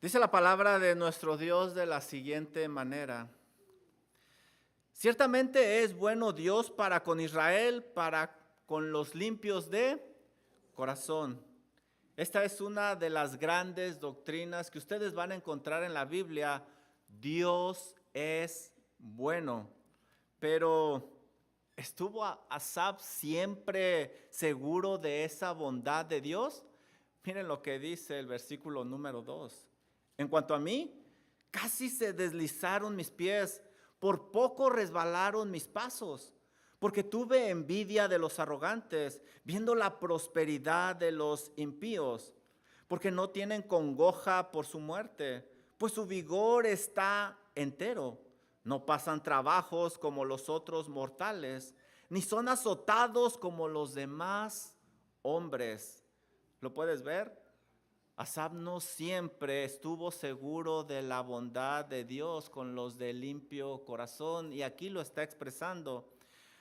Dice la palabra de nuestro Dios de la siguiente manera. Ciertamente es bueno Dios para con Israel, para con los limpios de corazón. Esta es una de las grandes doctrinas que ustedes van a encontrar en la Biblia. Dios es bueno. Pero ¿estuvo Asaf siempre seguro de esa bondad de Dios? Miren lo que dice el versículo número 2. En cuanto a mí, casi se deslizaron mis pies, por poco resbalaron mis pasos, porque tuve envidia de los arrogantes, viendo la prosperidad de los impíos, porque no tienen congoja por su muerte, pues su vigor está entero. No pasan trabajos como los otros mortales, ni son azotados como los demás hombres. ¿Lo puedes ver? Asaf no siempre estuvo seguro de la bondad de Dios con los de limpio corazón, y aquí lo está expresando.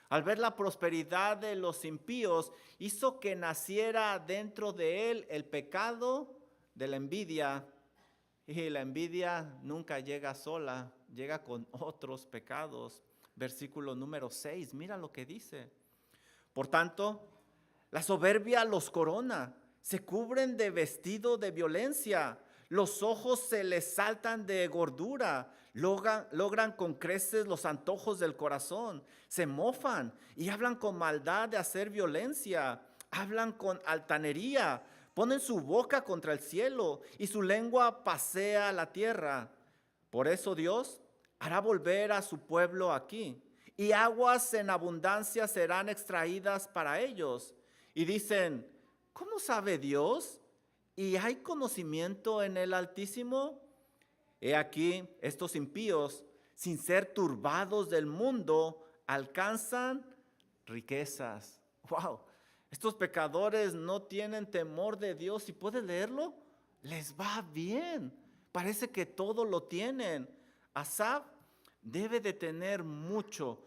Al ver la prosperidad de los impíos, hizo que naciera dentro de él el pecado de la envidia. Y la envidia nunca llega sola, llega con otros pecados. Versículo número 6, mira lo que dice. Por tanto, la soberbia los corona, se cubren de vestido de violencia, los ojos se les saltan de gordura, logran con creces los antojos del corazón, se mofan y hablan con maldad de hacer violencia, hablan con altanería, ponen su boca contra el cielo y su lengua pasea la tierra. Por eso Dios hará volver a su pueblo aquí, y aguas en abundancia serán extraídas para ellos. Y dicen, ¿cómo sabe Dios? ¿Y hay conocimiento en el Altísimo? He aquí, estos impíos, sin ser turbados del mundo, alcanzan riquezas. ¡Wow! Estos pecadores no tienen temor de Dios. ¿Y puedes leerlo? Les va bien. Parece que todo lo tienen. Asaf debe de tener mucho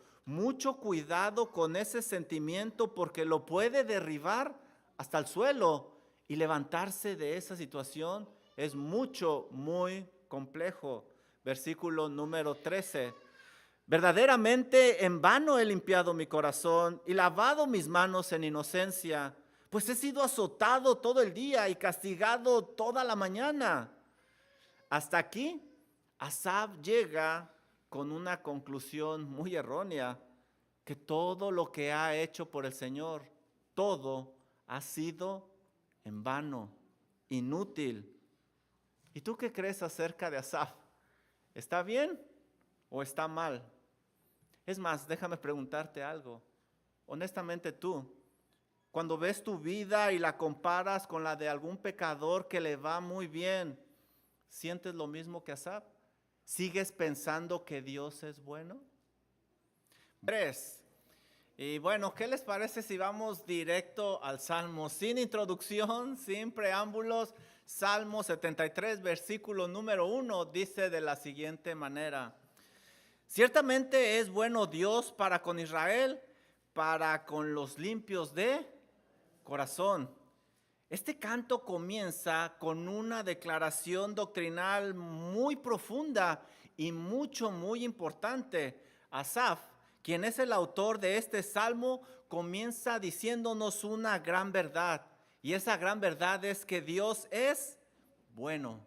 cuidado con ese sentimiento, porque lo puede derribar hasta el suelo, y levantarse de esa situación es muy complejo. Versículo número 13. Verdaderamente en vano he limpiado mi corazón y lavado mis manos en inocencia, pues he sido azotado todo el día y castigado toda la mañana. Hasta aquí, Asaf llega con una conclusión muy errónea, que todo lo que ha hecho por el Señor, todo ha sido en vano, inútil. ¿Y tú qué crees acerca de Asaf? ¿Está bien o está mal? Es más, déjame preguntarte algo. Honestamente tú, cuando ves tu vida y la comparas con la de algún pecador que le va muy bien, ¿sientes lo mismo que Asaf? ¿Sigues pensando que Dios es bueno? 3. Y bueno, ¿qué les parece si vamos directo al Salmo? Sin introducción, sin preámbulos. Salmo 73, versículo número 1, dice de la siguiente manera. Ciertamente es bueno Dios para con Israel, para con los limpios de corazón. Este canto comienza con una declaración doctrinal muy profunda y muy importante. Asaf, quien es el autor de este salmo, comienza diciéndonos una gran verdad. Y esa gran verdad es que Dios es bueno.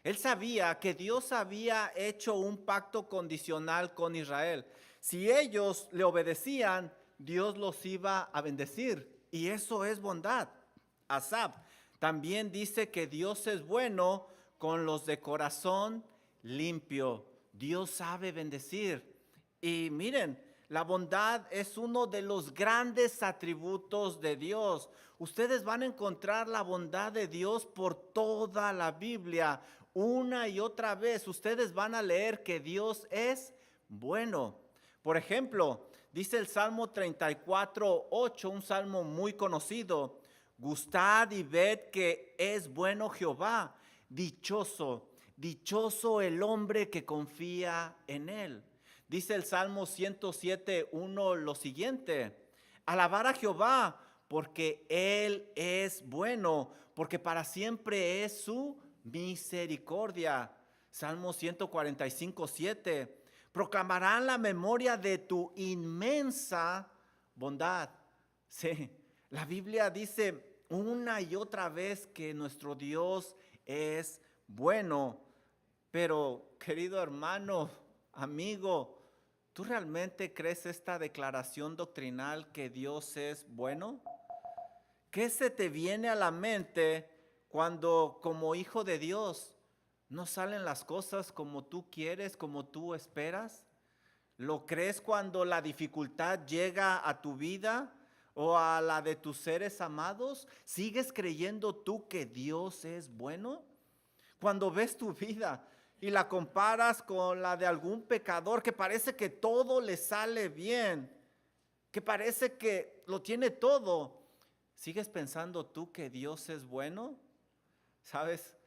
Él sabía que Dios había hecho un pacto condicional con Israel. Si ellos le obedecían, Dios los iba a bendecir. Y eso es bondad. Asaf también dice que Dios es bueno con los de corazón limpio. Dios sabe bendecir. Y miren, la bondad es uno de los grandes atributos de Dios. Ustedes van a encontrar la bondad de Dios por toda la Biblia. Una y otra vez ustedes van a leer que Dios es bueno. Por ejemplo, dice el Salmo 34:8, un salmo muy conocido. Gustad y ved que es bueno Jehová, dichoso el hombre que confía en él. Dice el Salmo 107:1 lo siguiente: alabar a Jehová porque él es bueno, porque para siempre es su misericordia. Salmo 145:7. Proclamarán la memoria de tu inmensa bondad. Sí, la Biblia dice una y otra vez que nuestro Dios es bueno. Pero, querido hermano, amigo, ¿tú realmente crees esta declaración doctrinal que Dios es bueno? ¿Qué se te viene a la mente cuando como hijo de Dios no salen las cosas como tú quieres, como tú esperas? ¿Lo crees cuando la dificultad llega a tu vida o a la de tus seres amados? ¿Sigues creyendo tú que Dios es bueno? Cuando ves tu vida y la comparas con la de algún pecador que parece que todo le sale bien, que parece que lo tiene todo, ¿sigues pensando tú que Dios es bueno? ¿Sabes?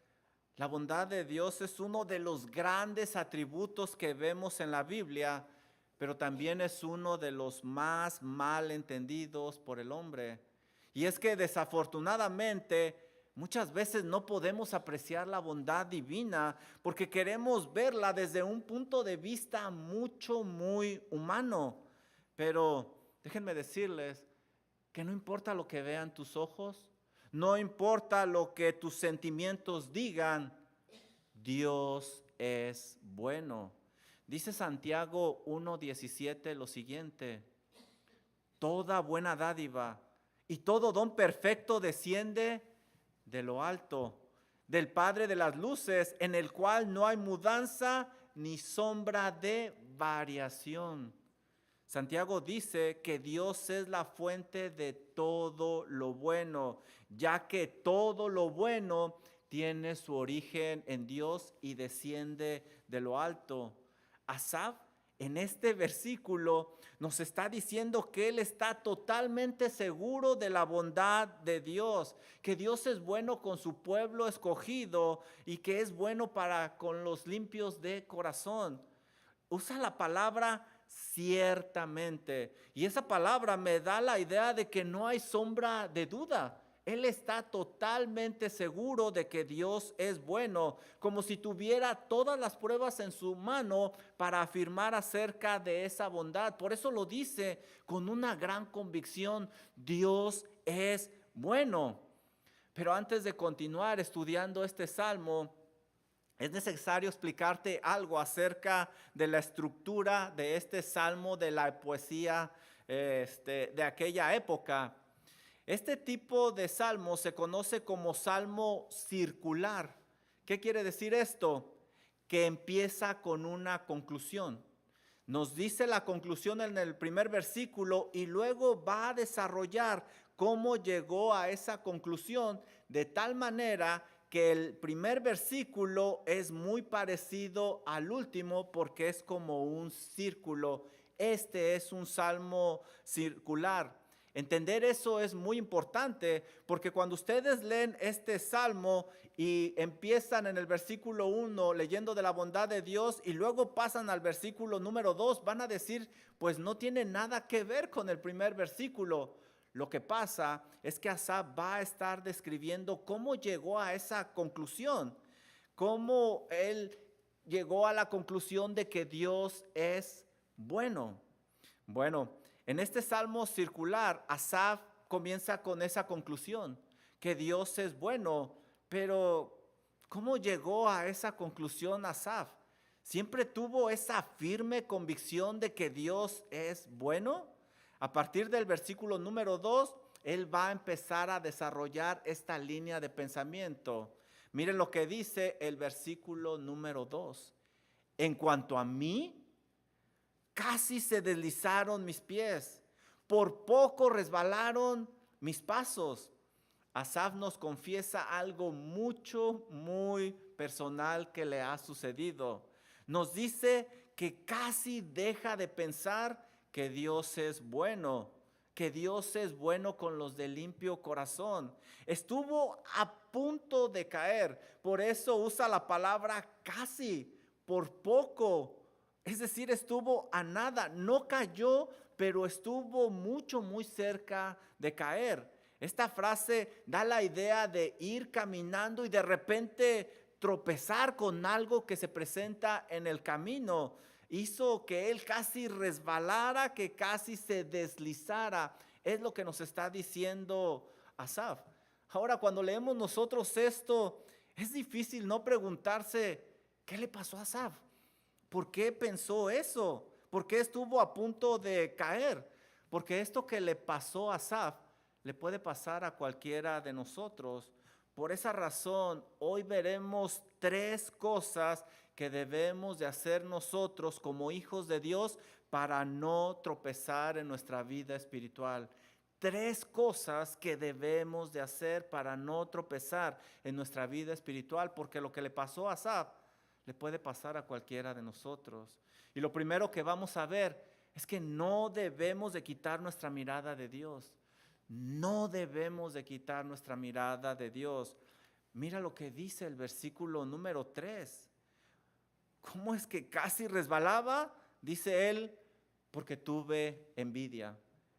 La bondad de Dios es uno de los grandes atributos que vemos en la Biblia, pero también es uno de los más mal entendidos por el hombre. Y es que desafortunadamente muchas veces no podemos apreciar la bondad divina porque queremos verla desde un punto de vista muy humano. Pero déjenme decirles que no importa lo que vean tus ojos, no importa lo que tus sentimientos digan, Dios es bueno. Dice Santiago 1:17 lo siguiente: toda buena dádiva y todo don perfecto desciende de lo alto, del Padre de las luces, en el cual no hay mudanza ni sombra de variación. Santiago dice que Dios es la fuente de todo lo bueno, ya que todo lo bueno tiene su origen en Dios y desciende de lo alto. Asaf en este versículo nos está diciendo que él está totalmente seguro de la bondad de Dios, que Dios es bueno con su pueblo escogido y que es bueno para con los limpios de corazón. Usa la palabra ciertamente, y esa palabra me da la idea de que no hay sombra de duda. Él está totalmente seguro de que Dios es bueno, como si tuviera todas las pruebas en su mano para afirmar acerca de esa bondad. Por eso lo dice con una gran convicción: Dios es bueno. Pero antes de continuar estudiando este salmo, es necesario explicarte algo acerca de la estructura de este salmo, de la poesía de aquella época. Este tipo de salmo se conoce como salmo circular. ¿Qué quiere decir esto? Que empieza con una conclusión. Nos dice la conclusión en el primer versículo y luego va a desarrollar cómo llegó a esa conclusión, de tal manera que el primer versículo es muy parecido al último porque es como un círculo. Este es un salmo circular. Entender eso es muy importante porque cuando ustedes leen este salmo y empiezan en el versículo 1 leyendo de la bondad de Dios y luego pasan al versículo número 2, van a decir, pues no tiene nada que ver con el primer versículo. Lo que pasa es que Asaf va a estar describiendo cómo llegó a esa conclusión, cómo él llegó a la conclusión de que Dios es bueno. Bueno, en este salmo circular, Asaf comienza con esa conclusión, que Dios es bueno, pero ¿cómo llegó a esa conclusión Asaf? ¿Siempre tuvo esa firme convicción de que Dios es bueno? A partir del versículo número 2, él va a empezar a desarrollar esta línea de pensamiento. Miren lo que dice el versículo número 2. En cuanto a mí, casi se deslizaron mis pies, por poco resbalaron mis pasos. Asaf nos confiesa algo muy personal que le ha sucedido. Nos dice que casi deja de pensar que Dios es bueno, que Dios es bueno con los de limpio corazón. Estuvo a punto de caer, por eso usa la palabra casi, por poco. Es decir, estuvo a nada, no cayó, pero estuvo muy cerca de caer. Esta frase da la idea de ir caminando y de repente tropezar con algo que se presenta en el camino. Hizo que él casi resbalara, que casi se deslizara. Es lo que nos está diciendo Asaf. Ahora, cuando leemos nosotros esto, es difícil no preguntarse, ¿qué le pasó a Asaf? ¿Por qué pensó eso? ¿Por qué estuvo a punto de caer? Porque esto que le pasó a Asaf le puede pasar a cualquiera de nosotros. Por esa razón, hoy veremos 3 cosas que debemos de hacer nosotros como hijos de Dios para no tropezar en nuestra vida espiritual. 3 cosas que debemos de hacer para no tropezar en nuestra vida espiritual, porque lo que le pasó a Asaf le puede pasar a cualquiera de nosotros. Y lo primero que vamos a ver es que no debemos de quitar nuestra mirada de Dios. No debemos de quitar nuestra mirada de Dios. Mira lo que dice el versículo número 3. ¿Cómo es que casi resbalaba? Dice él, porque tuve envidia.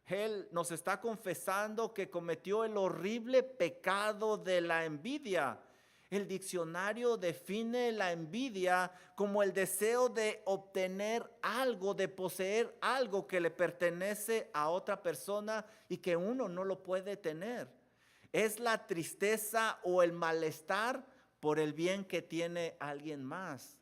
Él nos está confesando que cometió el horrible pecado de la envidia. El diccionario define la envidia como el deseo de obtener algo, de poseer algo que le pertenece a otra persona y que uno no lo puede tener. Es la tristeza o el malestar por el bien que tiene alguien más.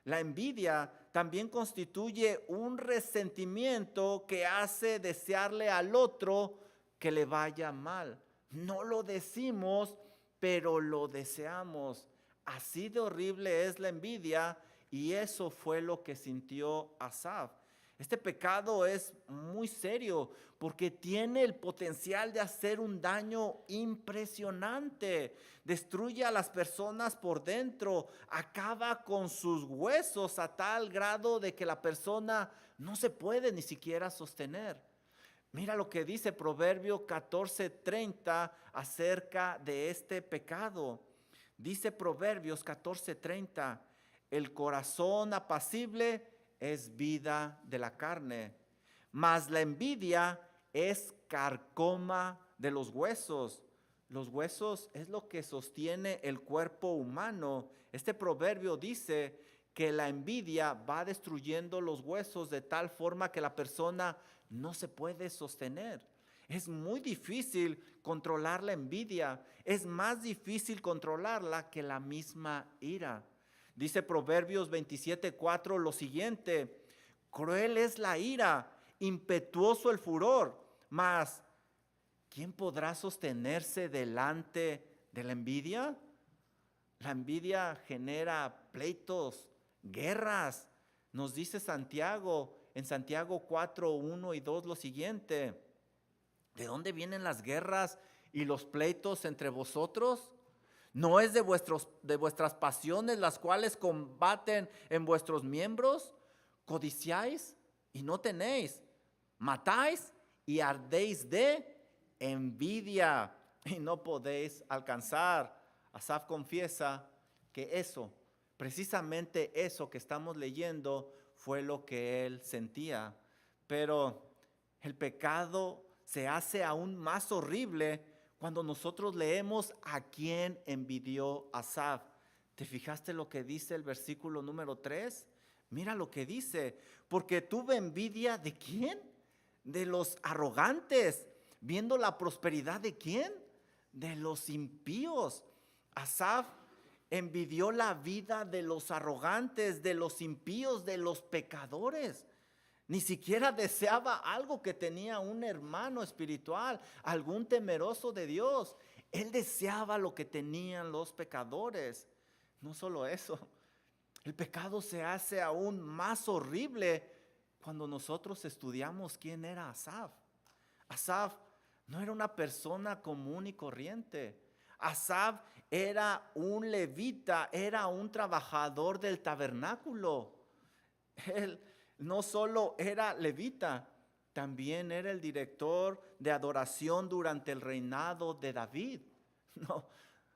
La envidia también constituye un resentimiento que hace desearle al otro que le vaya mal. No lo decimos, pero lo deseamos. Así de horrible es la envidia, y eso fue lo que sintió Asaf. Este pecado es muy serio porque tiene el potencial de hacer un daño impresionante. Destruye a las personas por dentro, acaba con sus huesos a tal grado de que la persona no se puede ni siquiera sostener. Mira lo que dice Proverbio 14:30 acerca de este pecado. Dice Proverbios 14:30, el corazón apacible es vida de la carne, mas la envidia es carcoma de los huesos. Los huesos es lo que sostiene el cuerpo humano. Este proverbio dice que la envidia va destruyendo los huesos de tal forma que la persona no se puede sostener. Es muy difícil controlar la envidia. Es más difícil controlarla que la misma ira. Dice Proverbios 27:4 lo siguiente: cruel es la ira, impetuoso el furor, mas ¿quién podrá sostenerse delante de la envidia? La envidia genera pleitos, guerras. Nos dice Santiago en Santiago 4:1 y 2 lo siguiente: ¿de dónde vienen las guerras y los pleitos entre vosotros? ¿No es de vuestras pasiones las cuales combaten en vuestros miembros? Codiciáis y no tenéis, matáis y ardéis de envidia y no podéis alcanzar. Asaf confiesa que eso, precisamente eso que estamos leyendo, fue lo que él sentía. Pero el pecado se hace aún más horrible cuando nosotros leemos a quién envidió Asaf. ¿Te fijaste lo que dice el versículo número 3? Mira lo que dice: porque tuve envidia ¿de quién? De los arrogantes, viendo la prosperidad ¿de quién? De los impíos. Asaf envidió la vida de los arrogantes, de los impíos, de los pecadores. Ni siquiera deseaba algo que tenía un hermano espiritual, algún temeroso de Dios. Él deseaba lo que tenían los pecadores. No solo eso, el pecado se hace aún más horrible cuando nosotros estudiamos quién era Asaf. Asaf no era una persona común y corriente. Asaf era un levita, era un trabajador del tabernáculo. Él no solo era levita, también era el director de adoración durante el reinado de David. No,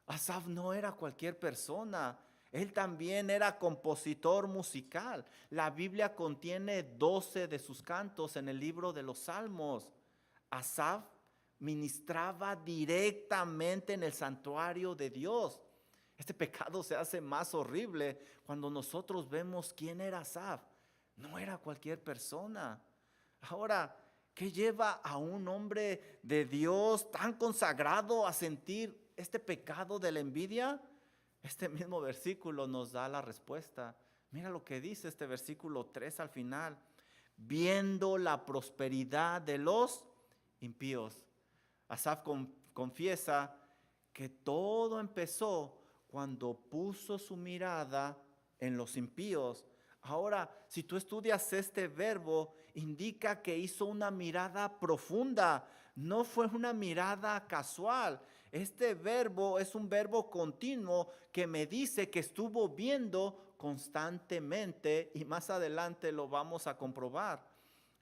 Asaf no era cualquier persona. Él también era compositor musical. La Biblia contiene 12 de sus cantos en el libro de los Salmos. Asaf ministraba directamente en el santuario de Dios. Este pecado se hace más horrible cuando nosotros vemos quién era Asaf. No era cualquier persona. Ahora, ¿qué lleva a un hombre de Dios tan consagrado a sentir este pecado de la envidia? Este mismo versículo nos da la respuesta. Mira lo que dice este versículo 3 al final. Viendo la prosperidad de los impíos. Asaf confiesa que todo empezó cuando puso su mirada en los impíos. Ahora, si tú estudias este verbo, indica que hizo una mirada profunda, no fue una mirada casual. Este verbo es un verbo continuo que me dice que estuvo viendo constantemente y más adelante lo vamos a comprobar.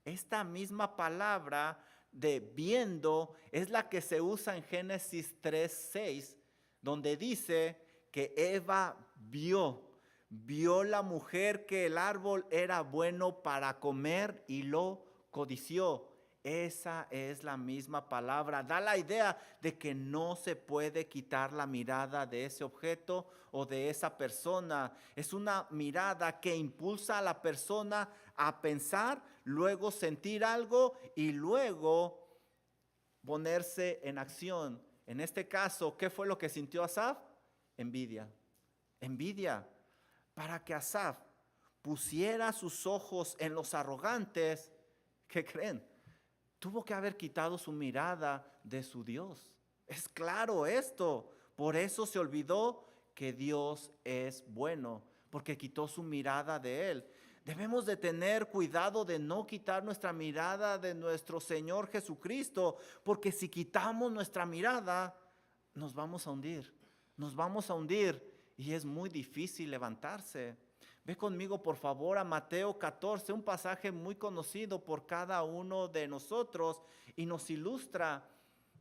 Esta misma palabra de viendo es la que se usa en Génesis 3:6, donde dice que Eva vio la mujer que el árbol era bueno para comer y lo codició. Esa es la misma palabra. Da la idea de que no se puede quitar la mirada de ese objeto o de esa persona. Es una mirada que impulsa a la persona a pensar, luego sentir algo y luego ponerse en acción. En este caso, ¿qué fue lo que sintió Asaf? Envidia. Envidia. Para que Asaf pusiera sus ojos en los arrogantes, ¿qué creen? Tuvo que haber quitado su mirada de su Dios. Es claro esto. Por eso se olvidó que Dios es bueno, porque quitó su mirada de Él. Debemos de tener cuidado de no quitar nuestra mirada de nuestro Señor Jesucristo, porque si quitamos nuestra mirada, nos vamos a hundir. Nos vamos a hundir y es muy difícil levantarse. Ve conmigo por favor a Mateo 14, un pasaje muy conocido por cada uno de nosotros y nos ilustra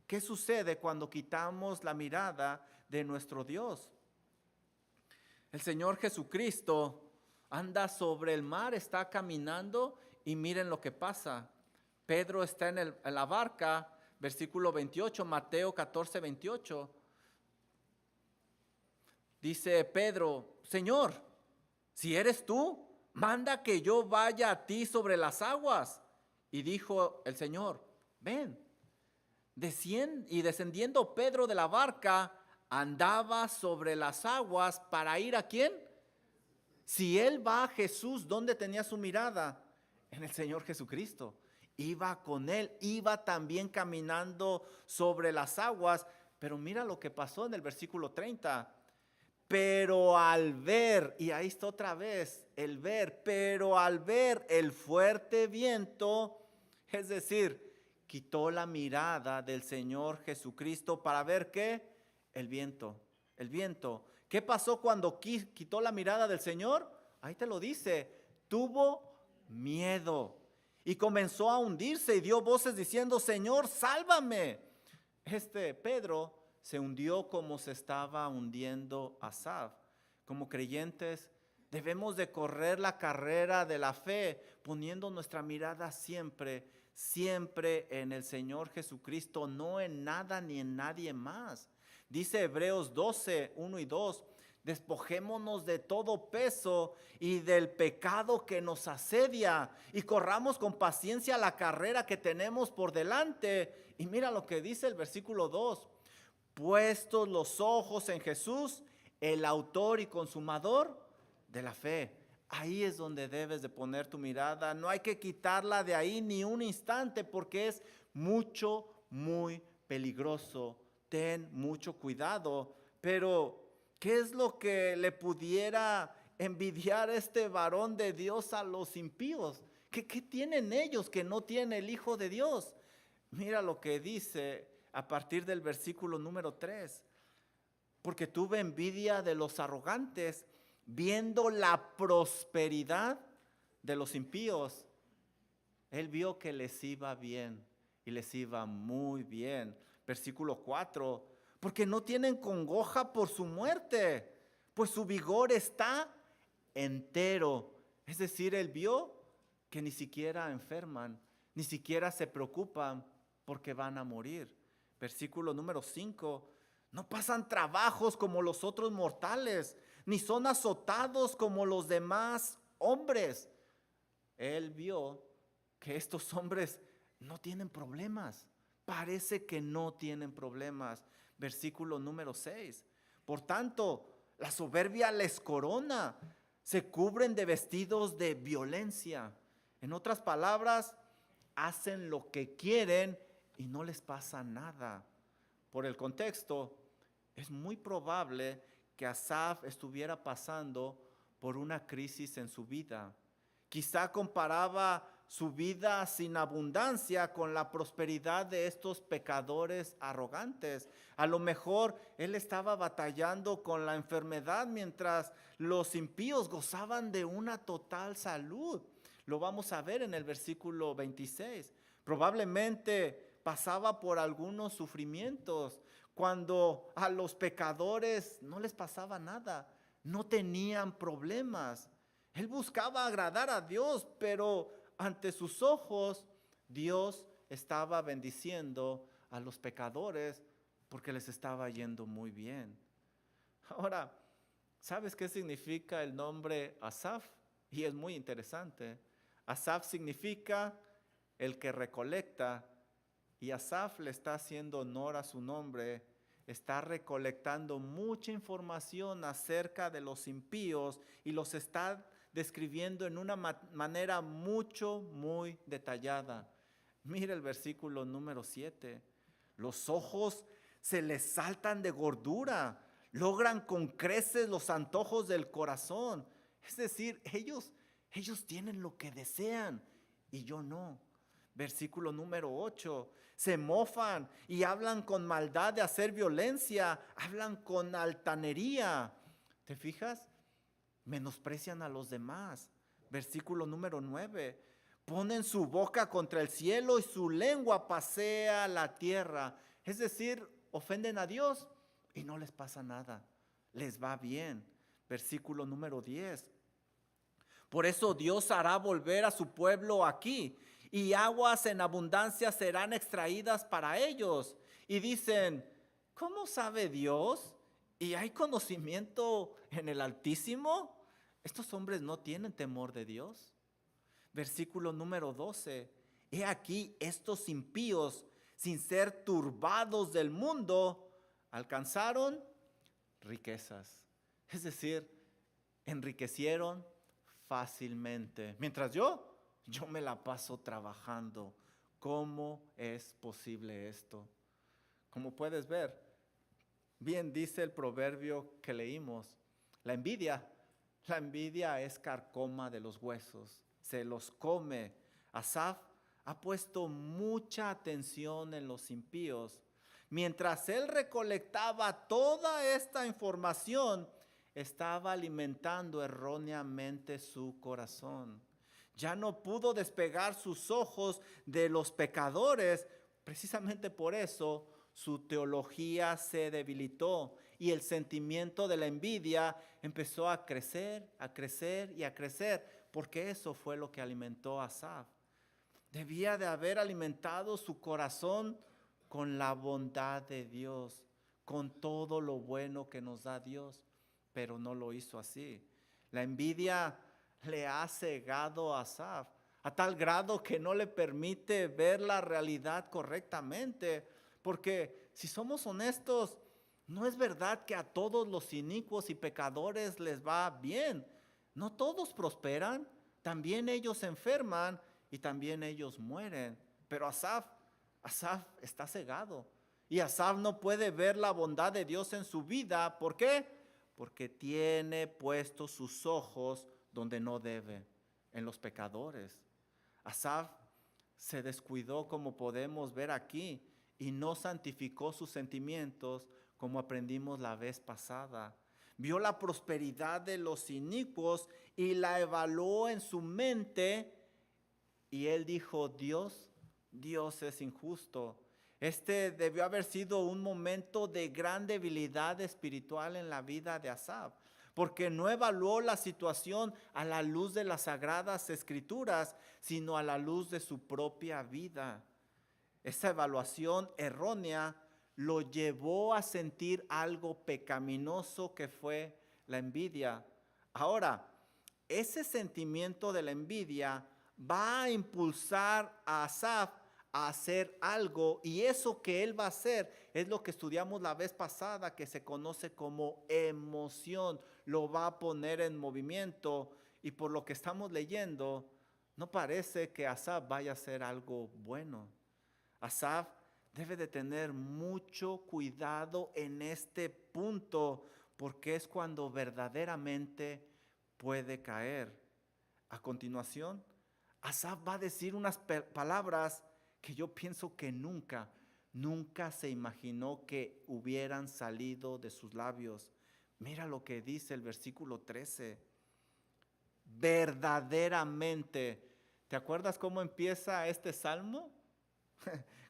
qué sucede cuando quitamos la mirada de nuestro Dios. El Señor Jesucristo anda sobre el mar, está caminando y miren lo que pasa. Pedro está en la barca, versículo 28, Mateo 14, 28. Dice Pedro, Señor, si eres tú, manda que yo vaya a ti sobre las aguas. Y dijo el Señor, ven. Y descendiendo Pedro de la barca, andaba sobre las aguas para ir ¿a quién? Si él va a Jesús, ¿dónde tenía su mirada? En el Señor Jesucristo. Iba con él, iba también caminando sobre las aguas. Pero mira lo que pasó en el versículo 30. Pero al ver, y ahí está otra vez el ver, pero al ver el fuerte viento, es decir, quitó la mirada del Señor Jesucristo para ver ¿qué? El viento. ¿Qué pasó cuando quitó la mirada del Señor? Ahí te lo dice, tuvo miedo y comenzó a hundirse y dio voces diciendo, Señor, sálvame. Pedro se hundió como se estaba hundiendo Asaf. Como creyentes debemos de correr la carrera de la fe poniendo nuestra mirada siempre en el Señor Jesucristo, no en nada ni en nadie más. Dice Hebreos 12, 1 y 2, despojémonos de todo peso y del pecado que nos asedia y corramos con paciencia la carrera que tenemos por delante. Y mira lo que dice el versículo 2. Puestos los ojos en Jesús, el autor y consumador de la fe. Ahí es donde debes de poner tu mirada. No hay que quitarla de ahí ni un instante porque es muy peligroso. Ten mucho cuidado. Pero, ¿qué es lo que le pudiera envidiar este varón de Dios a los impíos? ¿Qué tienen ellos que no tiene el Hijo de Dios? Mira lo que dice a partir del versículo número 3. Porque tuve envidia de los arrogantes, viendo la prosperidad de los impíos. Él vio que les iba bien y les iba muy bien. Versículo 4. Porque no tienen congoja por su muerte, pues su vigor está entero. Es decir, él vio que ni siquiera enferman, ni siquiera se preocupan porque van a morir. Versículo número 5, No pasan trabajos como los otros mortales, ni son azotados como los demás hombres. Él vio que estos hombres no tienen problemas. Parece que no tienen problemas. Versículo número 6. Por tanto, la soberbia les corona. Se cubren de vestidos de violencia. En otras palabras, hacen lo que quieren y no les pasa nada. Por el contexto, es muy probable que Asaf estuviera pasando por una crisis en su vida. Quizá comparaba su vida sin abundancia con la prosperidad de estos pecadores arrogantes. A lo mejor él estaba batallando con la enfermedad mientras los impíos gozaban de una total salud. Lo vamos a ver en el versículo 26. Probablemente pasaba por algunos sufrimientos cuando a los pecadores no les pasaba nada, no tenían problemas. Él buscaba agradar a Dios, pero ante sus ojos Dios estaba bendiciendo a los pecadores porque les estaba yendo muy bien. Ahora, ¿sabes qué significa el nombre Asaf? Y es muy interesante. Asaf significa el que recolecta, y Asaf le está haciendo honor a su nombre. Está recolectando mucha información acerca de los impíos y los está describiendo en una manera muy detallada. Mira el versículo número 7. Los ojos se les saltan de gordura, logran con creces los antojos del corazón. Es decir, ellos tienen lo que desean y yo no. Versículo número 8. Se mofan y hablan con maldad de hacer violencia, hablan con altanería. ¿Te fijas? Menosprecian a los demás. Versículo número 9. Ponen su boca contra el cielo y su lengua pasea la tierra. Es decir, ofenden a Dios y no les pasa nada. Les va bien. Versículo número 10. Por eso Dios hará volver a su pueblo aquí, y aguas en abundancia serán extraídas para ellos. Y dicen, ¿cómo sabe Dios? ¿Y hay conocimiento en el Altísimo? Estos hombres no tienen temor de Dios. Versículo número 12. He aquí estos impíos, sin ser turbados del mundo, alcanzaron riquezas. Es decir, enriquecieron fácilmente. Mientras yo me la paso trabajando. ¿Cómo es posible esto? Como puedes ver, bien dice el proverbio que leímos, la envidia es carcoma de los huesos, se los come. Asaf ha puesto mucha atención en los impíos. Mientras él recolectaba toda esta información, estaba alimentando erróneamente su corazón. Ya no pudo despegar sus ojos de los pecadores. Precisamente por eso su teología se debilitó y el sentimiento de la envidia empezó a crecer y a crecer, porque eso fue lo que alimentó a Asaf. Debía de haber alimentado su corazón con la bondad de Dios, con todo lo bueno que nos da Dios, pero no lo hizo así. La envidia le ha cegado a Asaf a tal grado que no le permite ver la realidad correctamente, porque si somos honestos, no es verdad que a todos los inicuos y pecadores les va bien. No todos prosperan, también ellos se enferman y también ellos mueren. Pero Asaf está cegado y Asaf no puede ver la bondad de Dios en su vida. ¿Por qué? Porque tiene puestos sus ojos donde no debe, en los pecadores. Asaf se descuidó, como podemos ver aquí, y no santificó sus sentimientos, como aprendimos la vez pasada. Vio la prosperidad de los inicuos y la evaluó en su mente, y él dijo, Dios es injusto. Este debió haber sido un momento de gran debilidad espiritual en la vida de Asaf, porque no evaluó la situación a la luz de las sagradas escrituras, sino a la luz de su propia vida. Esa evaluación errónea lo llevó a sentir algo pecaminoso que fue la envidia. Ahora, ese sentimiento de la envidia va a impulsar a Asaf a hacer algo, y eso que él va a hacer es lo que estudiamos la vez pasada, que se conoce como emoción. Lo va a poner en movimiento, y por lo que estamos leyendo, no parece que Asaf vaya a hacer algo bueno. Asaf debe de tener mucho cuidado en este punto, porque es cuando verdaderamente puede caer. A continuación, Asaf va a decir unas palabras que yo pienso que nunca se imaginó que hubieran salido de sus labios. Mira lo que dice el versículo 13. Verdaderamente. ¿Te acuerdas cómo empieza este salmo?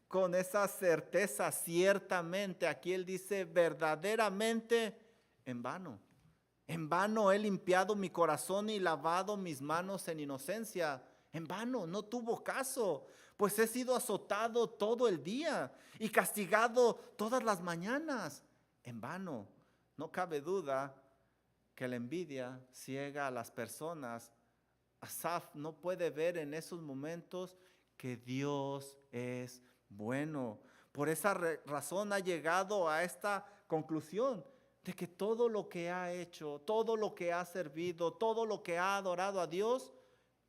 Con esa certeza, ciertamente. Aquí él dice verdaderamente en vano. En vano he limpiado mi corazón y lavado mis manos en inocencia. En vano, no tuvo caso, pues he sido azotado todo el día y castigado todas las mañanas. En vano, no cabe duda que la envidia ciega a las personas. Asaf no puede ver en esos momentos que Dios es bueno. Por esa razón ha llegado a esta conclusión de que todo lo que ha hecho, todo lo que ha servido, todo lo que ha adorado a Dios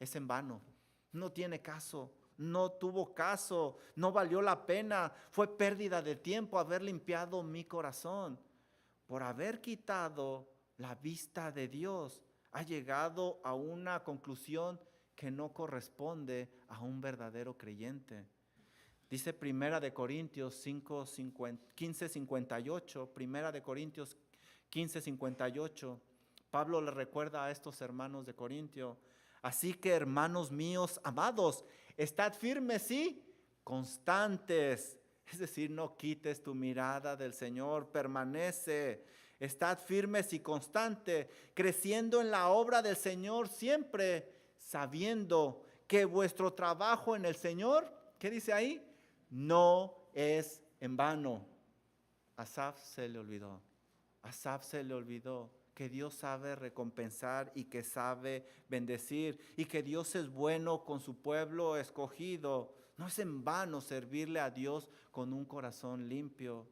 es en vano. No tiene caso, no tuvo caso, no valió la pena. Fue pérdida de tiempo haber limpiado mi corazón. Por haber quitado la vista de Dios, ha llegado a una conclusión que no corresponde a un verdadero creyente. Dice Primera de Corintios 15:58, Primera de Corintios 15:58. Pablo le recuerda a estos hermanos de Corintio: así que, hermanos míos amados, estad firmes y constantes. Es decir, no quites tu mirada del Señor, permanece. Estad firmes y constantes, creciendo en la obra del Señor siempre, sabiendo que vuestro trabajo en el Señor, ¿qué dice ahí? No es en vano. Asaf se le olvidó. Asaf se le olvidó que Dios sabe recompensar y que sabe bendecir, y que Dios es bueno con su pueblo escogido. No es en vano servirle a Dios con un corazón limpio.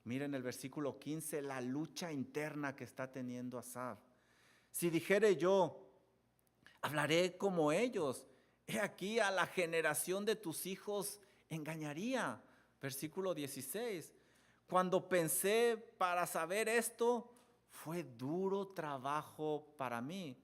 Miren el versículo 15, la lucha interna que está teniendo Asaf. Si dijere yo, hablaré como ellos, he aquí a la generación de tus hijos engañaría. Versículo 16. Cuando pensé para saber esto, fue duro trabajo para mí.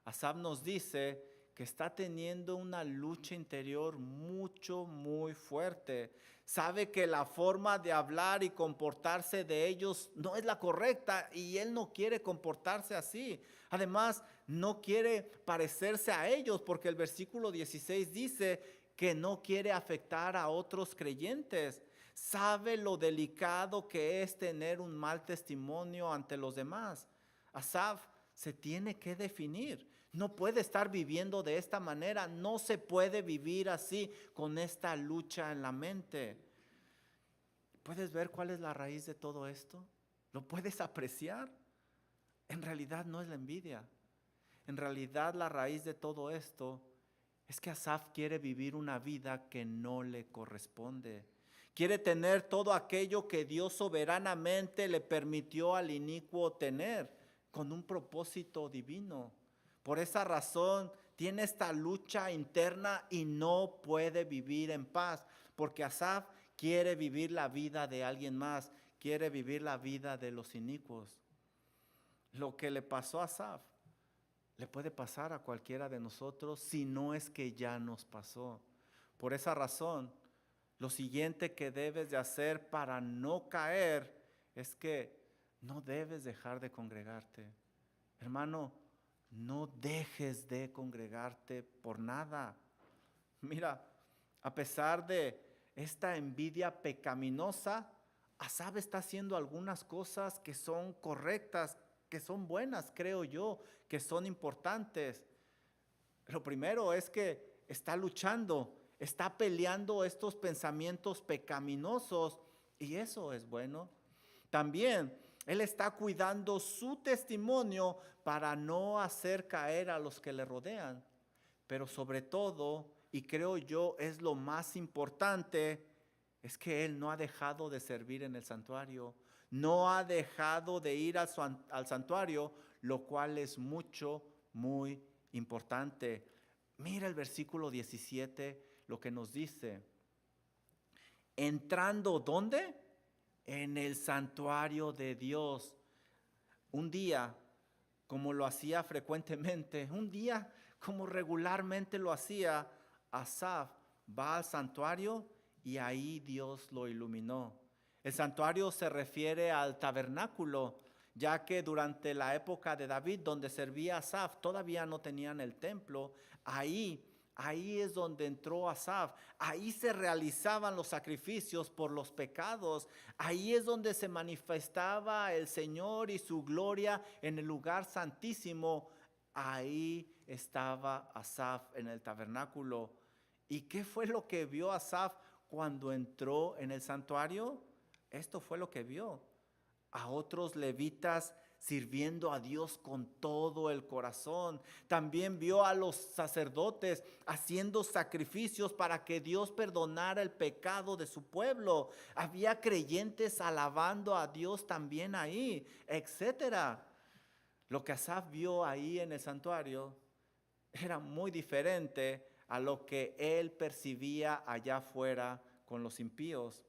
Asaf nos dice que está teniendo una lucha interior muy fuerte. Sabe que la forma de hablar y comportarse de ellos no es la correcta, y él no quiere comportarse así. Además, no quiere parecerse a ellos, porque el versículo 16 dice que no quiere afectar a otros creyentes. Sabe lo delicado que es tener un mal testimonio ante los demás. Asaf se tiene que definir. No puede estar viviendo de esta manera. No se puede vivir así, con esta lucha en la mente. ¿Puedes ver cuál es la raíz de todo esto? ¿Lo puedes apreciar? En realidad no es la envidia. En realidad la raíz de todo esto es que Asaf quiere vivir una vida que no le corresponde. Quiere tener todo aquello que Dios soberanamente le permitió al inicuo tener, con un propósito divino. Por esa razón tiene esta lucha interna y no puede vivir en paz, porque Asaf quiere vivir la vida de alguien más, quiere vivir la vida de los inicuos. Lo que le pasó a Asaf le puede pasar a cualquiera de nosotros, si no es que ya nos pasó. Por esa razón, lo siguiente que debes de hacer para no caer es que no debes dejar de congregarte. Hermano, no dejes de congregarte por nada. Mira, a pesar de esta envidia pecaminosa, Asaf está haciendo algunas cosas que son correctas, que son buenas, creo yo, que son importantes. Lo primero es que está luchando, está peleando estos pensamientos pecaminosos, Y eso es bueno. También él está cuidando su testimonio para no hacer caer a los que le rodean. Pero sobre todo, y creo yo es lo más importante, es que él no ha dejado de servir en el santuario. No ha dejado de ir al santuario, lo cual es muy importante. Mira el versículo 17, lo que nos dice. Entrando, ¿dónde? En el santuario de Dios. Un día, como lo hacía frecuentemente, un día como regularmente lo hacía, Asaf va al santuario y ahí Dios lo iluminó. El santuario se refiere al tabernáculo, ya que durante la época de David, donde servía Asaf, todavía no tenían el templo. Ahí es donde entró Asaf. Ahí se realizaban los sacrificios por los pecados. Ahí es donde se manifestaba el Señor y su gloria en el lugar santísimo. Ahí estaba Asaf en el tabernáculo. ¿Y qué fue lo que vio Asaf cuando entró en el santuario? Esto fue lo que vio. A otros levitas sirviendo a Dios con todo el corazón. También vio a los sacerdotes haciendo sacrificios para que Dios perdonara el pecado de su pueblo. Había creyentes alabando a Dios también ahí, etcétera. Lo que Asaf vio ahí en el santuario era muy diferente a lo que él percibía allá afuera con los impíos.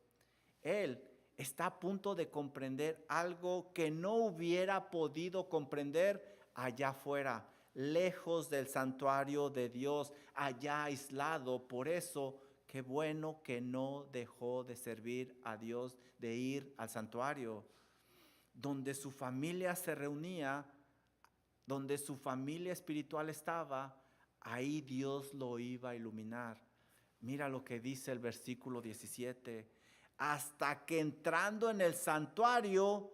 Él está a punto de comprender algo que no hubiera podido comprender allá afuera, lejos del santuario de Dios, allá aislado. Por eso, qué bueno que no dejó de servir a Dios, de ir al santuario, donde su familia se reunía, donde su familia espiritual estaba. Ahí Dios lo iba a iluminar. Mira lo que dice el versículo 17. Hasta que entrando en el santuario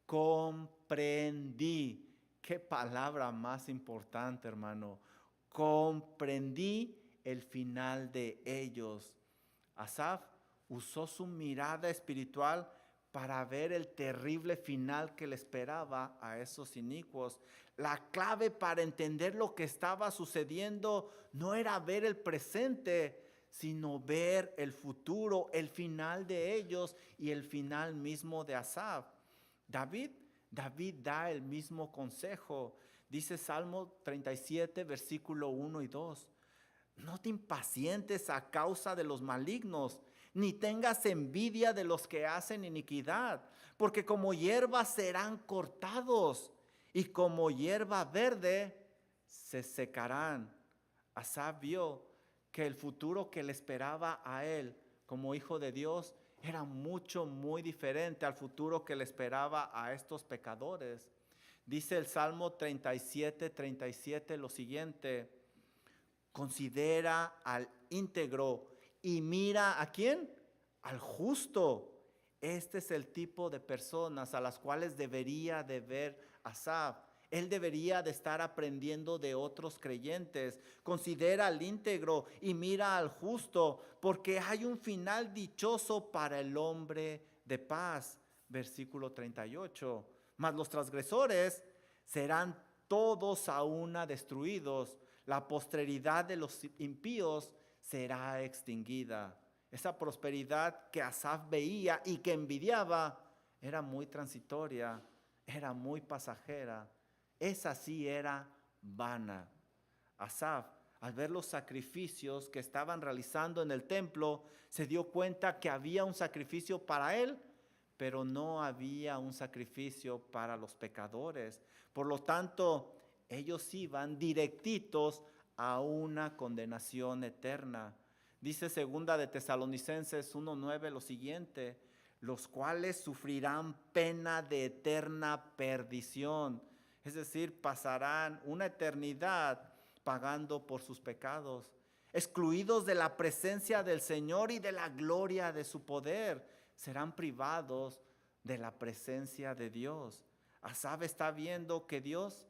comprendí. Qué palabra más importante, hermano. Comprendí el final de ellos. Asaf usó su mirada espiritual para ver el terrible final que le esperaba a esos inicuos. La clave para entender lo que estaba sucediendo no era ver el presente, sino ver el futuro, el final de ellos y el final mismo de Asaf. David da el mismo consejo. Dice Salmo 37, versículo 1 y 2. No te impacientes a causa de los malignos, ni tengas envidia de los que hacen iniquidad, porque como hierba serán cortados y como hierba verde se secarán. Asaf vio que el futuro que le esperaba a él como hijo de Dios era muy diferente al futuro que le esperaba a estos pecadores. Dice el Salmo 37 lo siguiente: considera al íntegro y mira ¿a quién? Al justo. Este es el tipo de personas a las cuales debería de ver Asaf. Él debería de estar aprendiendo de otros creyentes. Considera al íntegro y mira al justo, porque hay un final dichoso para el hombre de paz. Versículo 38. Mas los transgresores serán todos a una destruidos. La posteridad de los impíos será extinguida. Esa prosperidad que Asaf veía y que envidiaba era muy transitoria, era muy pasajera. Esa sí era vana. Asaf, al ver los sacrificios que estaban realizando en el templo, se dio cuenta que había un sacrificio para él, pero no había un sacrificio para los pecadores. Por lo tanto, ellos iban directitos a una condenación eterna. Dice segunda de Tesalonicenses 1:9 lo siguiente: los cuales sufrirán pena de eterna perdición. Es decir, pasarán una eternidad pagando por sus pecados, excluidos de la presencia del Señor y de la gloria de su poder. Serán privados de la presencia de Dios. Asaf está viendo que Dios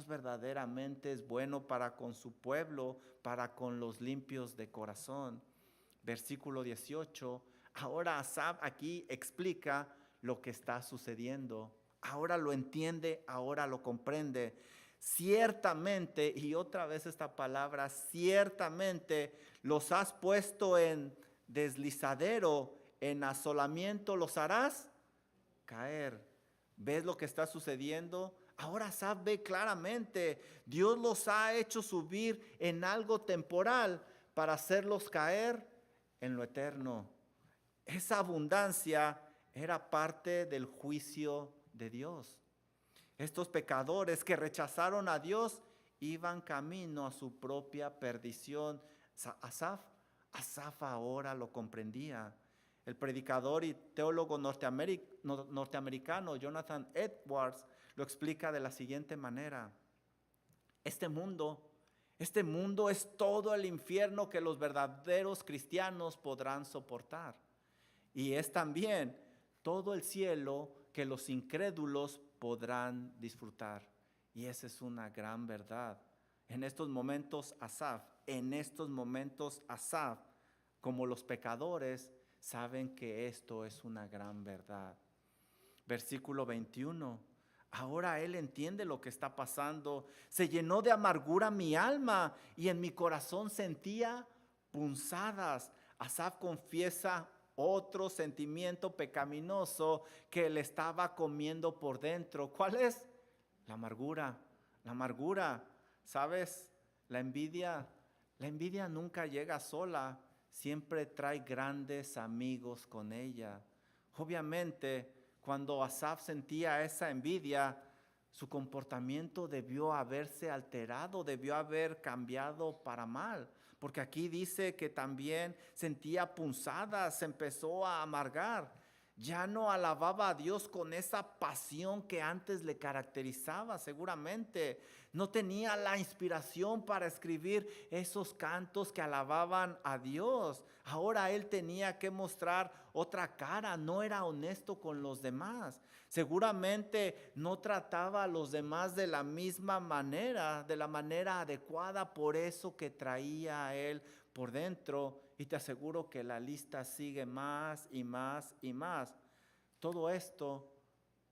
verdaderamente es bueno para con su pueblo, para con los limpios de corazón. Versículo 18. Ahora Asaf aquí explica lo que está sucediendo. Ahora lo entiende, ahora lo comprende. Ciertamente, y otra vez esta palabra, ciertamente los has puesto en deslizadero, en asolamiento, los harás caer. ¿Ves lo que está sucediendo? Ahora Asaf ve claramente, Dios los ha hecho subir en algo temporal para hacerlos caer en lo eterno. Esa abundancia era parte del juicio de Dios. Estos pecadores que rechazaron a Dios iban camino a su propia perdición. Asaf ahora lo comprendía. El predicador y teólogo norteamericano Jonathan Edwards lo explica de la siguiente manera. Este mundo es todo el infierno que los verdaderos cristianos podrán soportar. Y es también todo el cielo que los incrédulos podrán disfrutar. Y esa es una gran verdad. En estos momentos Asaf, como los pecadores, saben que esto es una gran verdad. Versículo 21. Ahora él entiende lo que está pasando. Se llenó de amargura mi alma y en mi corazón sentía punzadas. Asaf confiesa otro sentimiento pecaminoso que le estaba comiendo por dentro. ¿Cuál es? La amargura. La amargura. ¿Sabes? La envidia nunca llega sola. Siempre trae grandes amigos con ella. Obviamente, cuando Asaf sentía esa envidia, su comportamiento debió haberse alterado, debió haber cambiado para mal. Porque aquí dice que también sentía punzadas, se empezó a amargar. Ya no alababa a Dios con esa pasión que antes le caracterizaba, seguramente. No tenía la inspiración para escribir esos cantos que alababan a Dios. Ahora él tenía que mostrar otra cara, no era honesto con los demás. Seguramente no trataba a los demás de la misma manera, de la manera adecuada, por eso que traía a él por dentro. Y te aseguro que la lista sigue más y más y más. Todo esto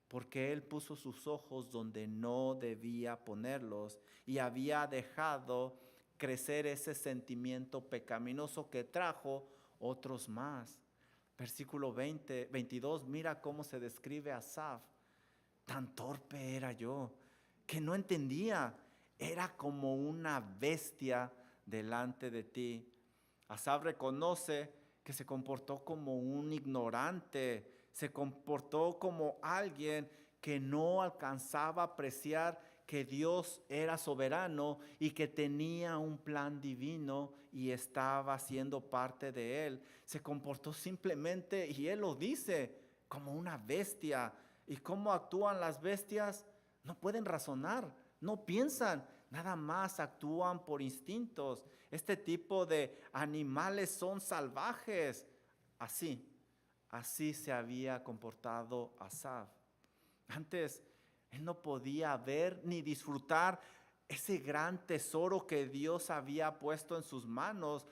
porque él puso sus ojos donde no debía ponerlos y había dejado crecer ese sentimiento pecaminoso que trajo otros más. Versículo 22, mira cómo se describe a Asaf. Tan torpe era yo que no entendía. Era como una bestia delante de ti. Asaf reconoce que se comportó como un ignorante, se comportó como alguien que no alcanzaba a apreciar que Dios era soberano y que tenía un plan divino y estaba siendo parte de él. Se comportó simplemente, y él lo dice, como una bestia. ¿Y cómo actúan las bestias? No pueden razonar, no piensan, nada más actúan por instintos. Este tipo de animales son salvajes. Así se había comportado Asaf. Antes él no podía ver ni disfrutar ese gran tesoro que Dios había puesto en sus manos,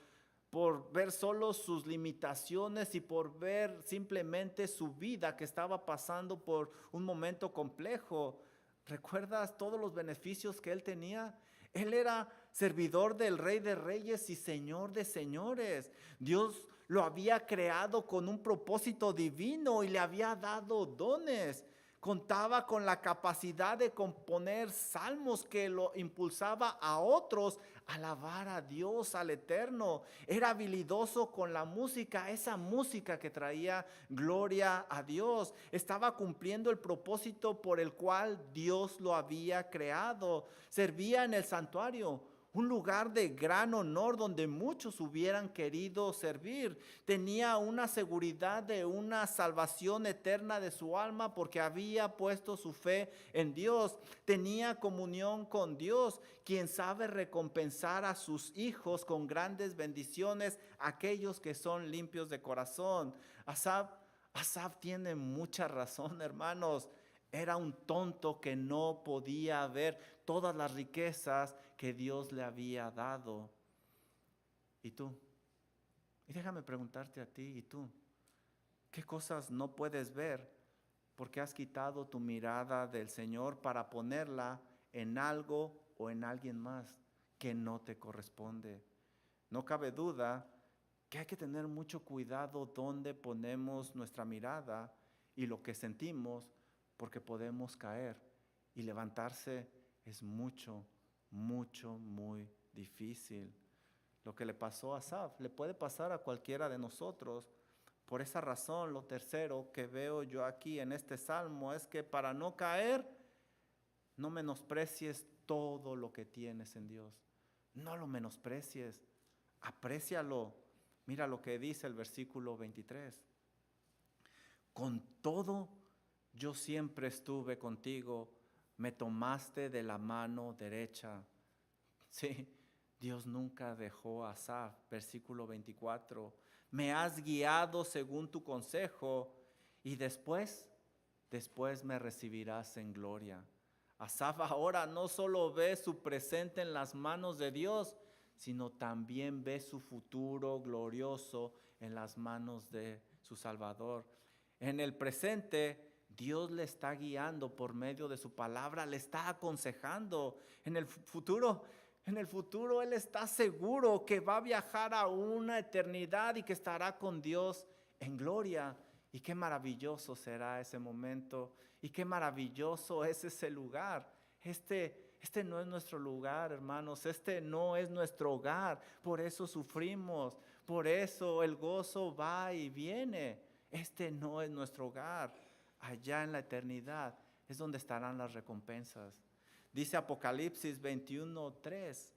por ver solo sus limitaciones y por ver simplemente su vida que estaba pasando por un momento complejo. ¿Recuerdas todos los beneficios que él tenía? Él era servidor del Rey de Reyes y Señor de Señores. Dios lo había creado con un propósito divino y le había dado dones. Contaba con la capacidad de componer salmos que lo impulsaba a otros a alabar a Dios, al Eterno. Era habilidoso con la música, esa música que traía gloria a Dios. Estaba cumpliendo el propósito por el cual Dios lo había creado. Servía en el santuario, un lugar de gran honor donde muchos hubieran querido servir. Tenía una seguridad de una salvación eterna de su alma porque había puesto su fe en Dios. Tenía comunión con Dios, quien sabe recompensar a sus hijos con grandes bendiciones, aquellos que son limpios de corazón. Asaf tiene mucha razón, hermanos. Era un tonto que no podía ver todas las riquezas que Dios le había dado. ¿Y tú? Y déjame preguntarte a ti, ¿y tú? ¿Qué cosas no puedes ver? Porque has quitado tu mirada del Señor para ponerla en algo o en alguien más que no te corresponde. No cabe duda que hay que tener mucho cuidado donde ponemos nuestra mirada y lo que sentimos, porque podemos caer y levantarse es mucho, muy difícil. Lo que le pasó a Asaf le puede pasar a cualquiera de nosotros. Por esa razón, lo tercero que veo yo aquí en este salmo es que para no caer, no menosprecies todo lo que tienes en Dios. No lo menosprecies, aprécialo. Mira lo que dice el versículo 23. Con todo, yo siempre estuve contigo, me tomaste de la mano derecha. Sí, Dios nunca dejó a Asaf. Versículo 24. Me has guiado según tu consejo y después me recibirás en gloria. Asaf ahora no solo ve su presente en las manos de Dios, sino también ve su futuro glorioso en las manos de su Salvador. En el presente, Dios le está guiando por medio de su palabra, le está aconsejando. En el futuro, Él está seguro que va a viajar a una eternidad y que estará con Dios en gloria. Y qué maravilloso será ese momento. Y qué maravilloso es ese lugar. Este no es nuestro lugar, hermanos. Este no es nuestro hogar. Por eso sufrimos. Por eso el gozo va y viene. Este no es nuestro hogar. Allá en la eternidad es donde estarán las recompensas. Dice Apocalipsis 21:3.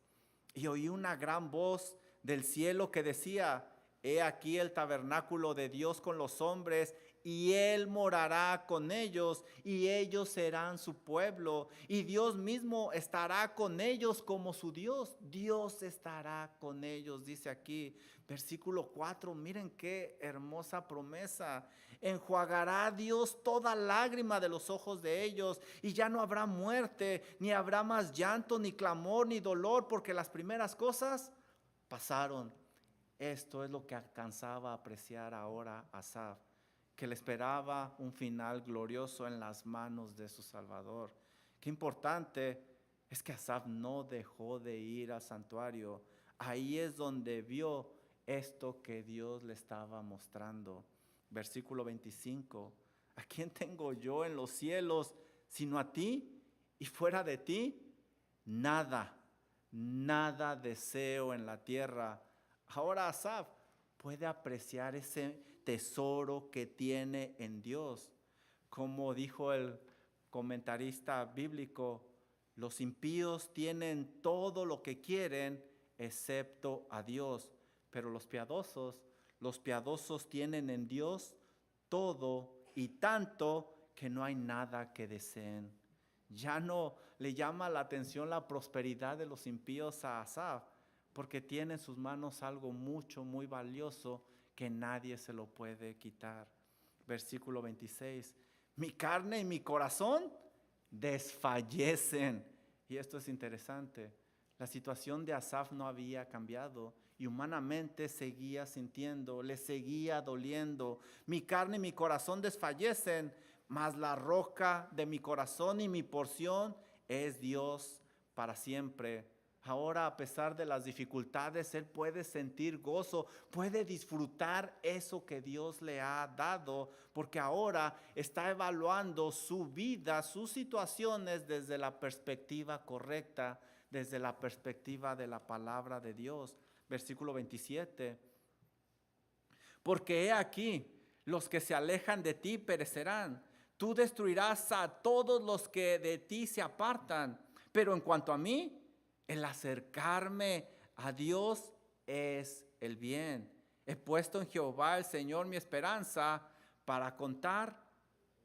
Y oí una gran voz del cielo que decía: he aquí el tabernáculo de Dios con los hombres, y Él morará con ellos, y ellos serán su pueblo, y Dios mismo estará con ellos como su Dios. Dios estará con ellos, dice aquí, versículo 4, miren qué hermosa promesa. Enjuagará Dios toda lágrima de los ojos de ellos, y ya no habrá muerte, ni habrá más llanto, ni clamor, ni dolor, porque las primeras cosas pasaron. Esto es lo que alcanzaba a apreciar ahora Asaf, que le esperaba un final glorioso en las manos de su Salvador. Qué importante es que Asaf no dejó de ir al santuario. Ahí es donde vio esto que Dios le estaba mostrando. Versículo 25. ¿A quién tengo yo en los cielos sino a ti? Y fuera de ti, nada deseo en la tierra. Ahora Asaf puede apreciar ese tesoro que tiene en Dios. Como dijo el comentarista bíblico, los impíos tienen todo lo que quieren excepto a Dios, pero los piadosos tienen en Dios todo y tanto que no hay nada que deseen. Ya no le llama la atención la prosperidad de los impíos a Asaf, porque tiene en sus manos algo muy valioso que nadie se lo puede quitar. Versículo 26. Mi carne y mi corazón desfallecen. Y esto es interesante. La situación de Asaf no había cambiado y humanamente seguía sintiendo, le seguía doliendo. Mi carne y mi corazón desfallecen, mas la roca de mi corazón y mi porción es Dios para siempre. Ahora, a pesar de las dificultades, él puede sentir gozo, puede disfrutar eso que Dios le ha dado, porque ahora está evaluando su vida, sus situaciones desde la perspectiva correcta, desde la perspectiva de la palabra de Dios. Versículo 27. Porque he aquí, los que se alejan de ti perecerán. Tú destruirás a todos los que de ti se apartan. Pero en cuanto a mí, el acercarme a Dios es el bien. He puesto en Jehová el Señor mi esperanza para contar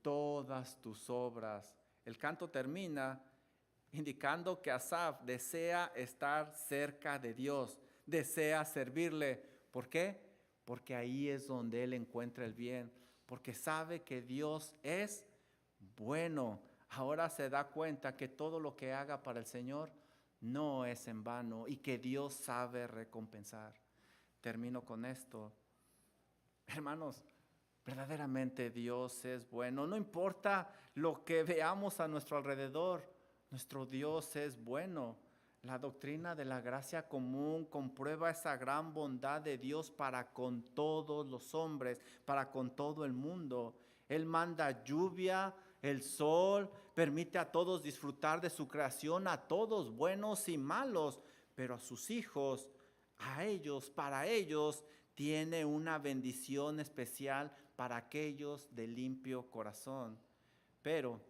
todas tus obras. El canto termina indicando que Asaf desea estar cerca de Dios, desea servirle. ¿Por qué? Porque ahí es donde él encuentra el bien, porque sabe que Dios es bueno. Ahora se da cuenta que todo lo que haga para el Señor no es en vano y que Dios sabe recompensar. Termino con esto. Hermanos, Verdaderamente Dios es bueno. No importa lo que veamos a nuestro alrededor, nuestro Dios es bueno. La doctrina de la gracia común comprueba esa gran bondad de Dios para con todos los hombres, para con todo el mundo. Él manda lluvia, el sol, permite a todos disfrutar de su creación, a todos buenos y malos, pero a sus hijos, a ellos, para ellos, tiene una bendición especial para aquellos de limpio corazón. Pero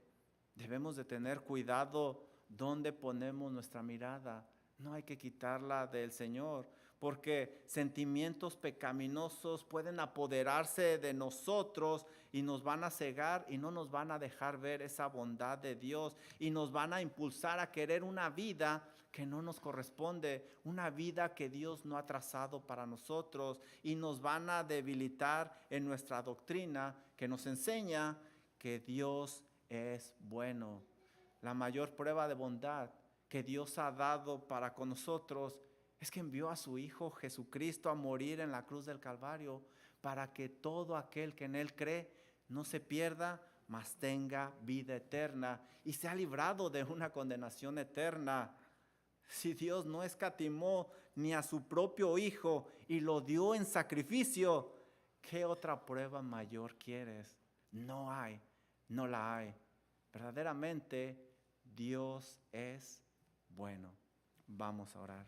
debemos de tener cuidado donde ponemos nuestra mirada. No hay que quitarla del Señor, porque sentimientos pecaminosos pueden apoderarse de nosotros y nos van a cegar y no nos van a dejar ver esa bondad de Dios y nos van a impulsar a querer una vida que no nos corresponde, una vida que Dios no ha trazado para nosotros, y nos van a debilitar en nuestra doctrina que nos enseña que Dios es bueno. La mayor prueba de bondad que Dios ha dado para con nosotros es que envió a su Hijo Jesucristo a morir en la cruz del Calvario para que todo aquel que en Él cree no se pierda, mas tenga vida eterna y sea librado de una condenación eterna. Si Dios no escatimó ni a su propio Hijo y lo dio en sacrificio, ¿qué otra prueba mayor quieres? No hay, no la hay. Verdaderamente Dios es bueno. Vamos a orar.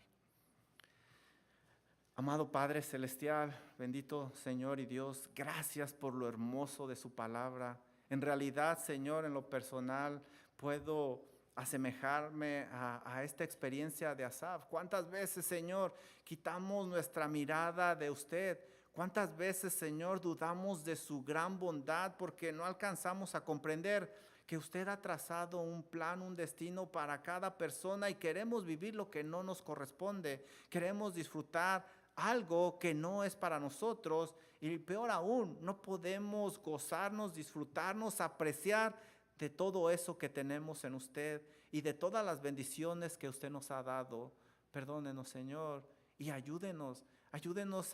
Amado Padre Celestial, bendito Señor y Dios, gracias por lo hermoso de su palabra. En realidad, Señor, en lo personal puedo asemejarme a esta experiencia de Asaf. ¿Cuántas veces, Señor, quitamos nuestra mirada de usted? ¿Cuántas veces, Señor, dudamos de su gran bondad porque no alcanzamos a comprender que usted ha trazado un plan, un destino para cada persona y queremos vivir lo que no nos corresponde? Queremos disfrutar algo que no es para nosotros y peor aún, no podemos gozarnos, disfrutarnos, apreciar de todo eso que tenemos en usted y de todas las bendiciones que usted nos ha dado. Perdónenos, Señor, y ayúdenos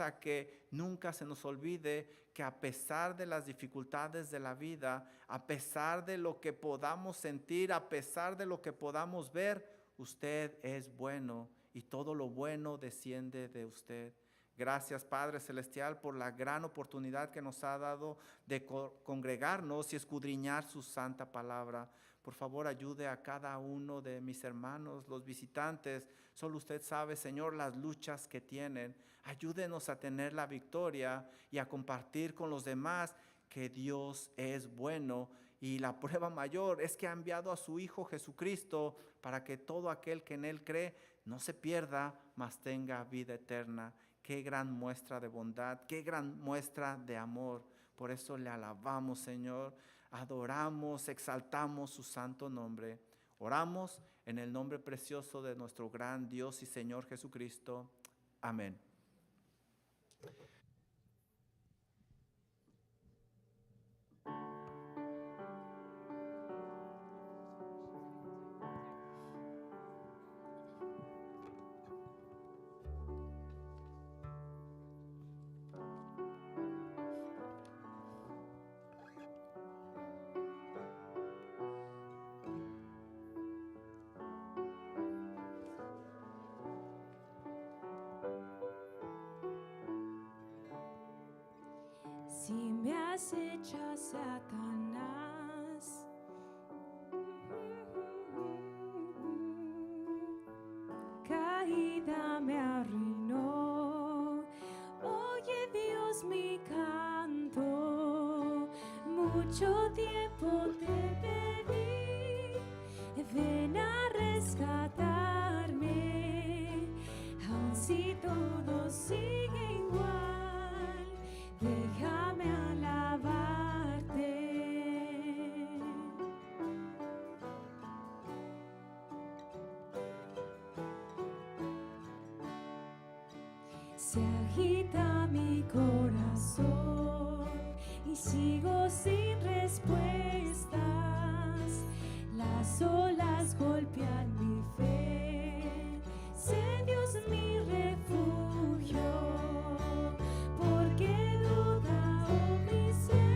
a que nunca se nos olvide que a pesar de las dificultades de la vida, a pesar de lo que podamos sentir, a pesar de lo que podamos ver, usted es bueno y todo lo bueno desciende de usted. Gracias, Padre Celestial, por la gran oportunidad que nos ha dado de congregarnos y escudriñar su santa palabra. Por favor, ayude a cada uno de mis hermanos, los visitantes. Solo usted sabe, Señor, las luchas que tienen. Ayúdenos a tener la victoria y a compartir con los demás que Dios es bueno. Y la prueba mayor es que ha enviado a su Hijo Jesucristo para que todo aquel que en Él cree no se pierda, mas tenga vida eterna. Qué gran muestra de bondad, qué gran muestra de amor. Por eso le alabamos, Señor, adoramos, exaltamos su santo nombre. Oramos en el nombre precioso de nuestro gran Dios y Señor Jesucristo. Amén. Si me acecha Satanás, caída me arruinó. Oye, Dios, mi canto, mucho tiempo te pedí, ven a rescatarme, aun si todo sigue igual, déjame alabarte. Se agita mi corazón y sigo sin respuestas. Las olas golpean mi fe. Sé Dios mi refugio, porque duda, oh mi ser.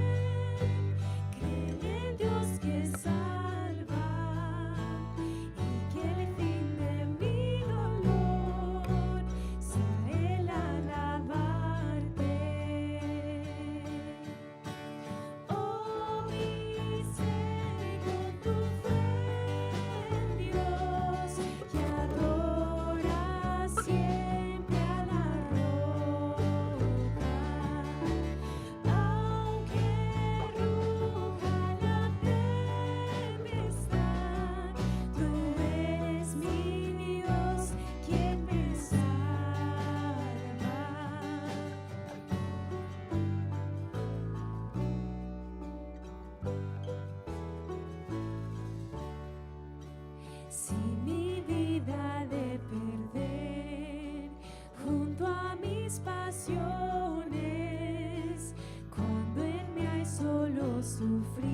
Si mi vida ha de perder junto a mis pasiones, cuando en mí hay solo sufrir.